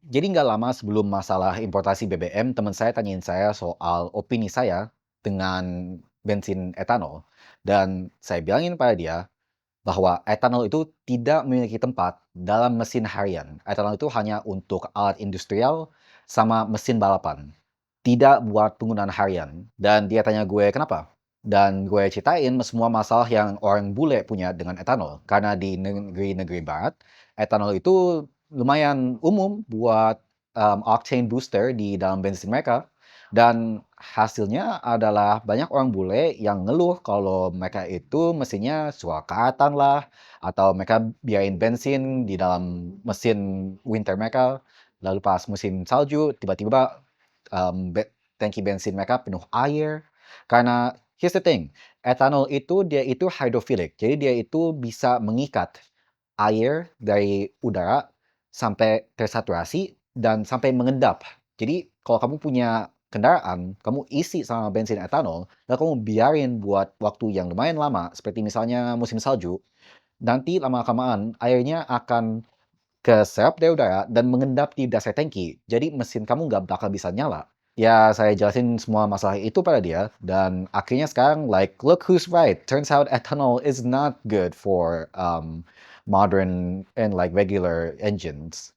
Jadi nggak lama sebelum masalah importasi BBM, teman saya tanyain saya soal opini saya dengan bensin etanol. Dan saya bilangin pada dia bahwa etanol itu tidak memiliki tempat dalam mesin harian. Etanol itu hanya untuk alat industrial sama mesin balapan. Tidak buat penggunaan harian. Dan dia tanya gue kenapa? Dan gue ceritain semua masalah yang orang bule punya dengan etanol. Karena di negeri-negeri barat, etanol itu lumayan umum buat octane booster di dalam bensin mereka. Dan hasilnya adalah banyak orang bule yang ngeluh kalau mereka itu mesinnya suka kaatan lah, atau mereka biarin bensin di dalam mesin winter mereka, lalu pas musim salju tiba-tiba tangki bensin mereka penuh air. Karena here's the thing, etanol itu dia itu hydrophilic, jadi dia itu bisa mengikat air dari udara sampai tersaturasi dan sampai mengendap. Jadi kalau kamu punya kendaraan, kamu isi sama bensin etanol, dan kamu biarin buat waktu yang lumayan lama, seperti misalnya musim salju, nanti lama-kelamaan airnya akan keserap dari udara dan mengendap di dasar tangki. Jadi mesin kamu nggak bakal bisa nyala. Ya, saya jelasin semua masalah itu pada dia, dan akhirnya sekarang, like, look who's right. Turns out ethanol is not good for modern and like regular engines.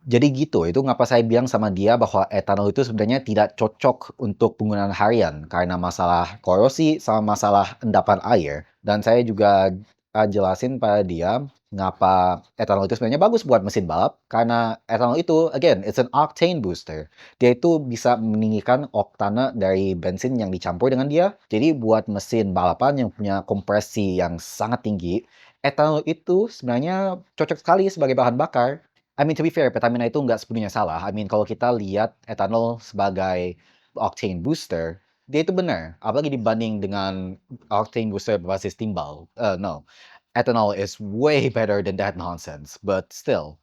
Jadi gitu, itu ngapa saya bilang sama dia bahwa etanol itu sebenarnya tidak cocok untuk penggunaan harian karena masalah korosi sama masalah endapan air. Dan saya juga jelasin pada dia ngapa etanol itu sebenarnya bagus buat mesin balap karena etanol itu again it's an octane booster. Dia itu bisa meninggikan oktane dari bensin yang dicampur dengan dia. Jadi buat mesin balapan yang punya kompresi yang sangat tinggi, etanol itu sebenarnya cocok sekali sebagai bahan bakar. I mean, to be fair, Pertamina itu nggak sepenuhnya salah. I mean, kalau kita lihat etanol sebagai octane booster, dia itu benar. Apalagi dibanding dengan octane booster berbasis timbal. No, ethanol is way better than that nonsense. But still,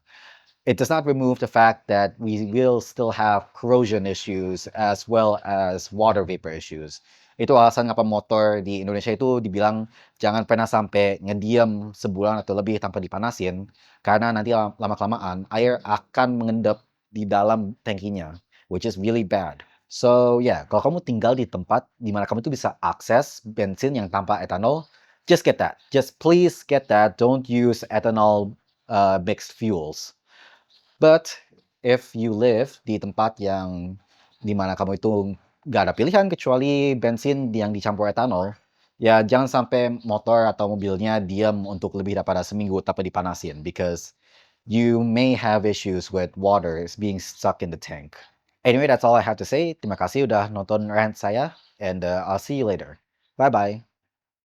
it does not remove the fact that we will still have corrosion issues as well as water vapor issues. Itu alasan ngapa motor di Indonesia itu dibilang jangan pernah sampai ngediam sebulan atau lebih tanpa dipanasin, karena nanti lama-kelamaan air akan mengendap di dalam tangkinya, which is really bad. So yeah, kalau kamu tinggal di tempat di mana kamu itu bisa akses bensin yang tanpa etanol, just get that. Just please get that. Don't use ethanol mixed fuels. But if you live di tempat yang di mana kamu itu nggak ada pilihan kecuali bensin yang dicampur etanol, ya jangan sampai motor atau mobilnya diam untuk lebih daripada seminggu tanpa dipanasin, because you may have issues with water being stuck in the tank. Anyway, that's all I have to say. Terima kasih udah nonton rant saya, and I'll see you later. Bye-bye.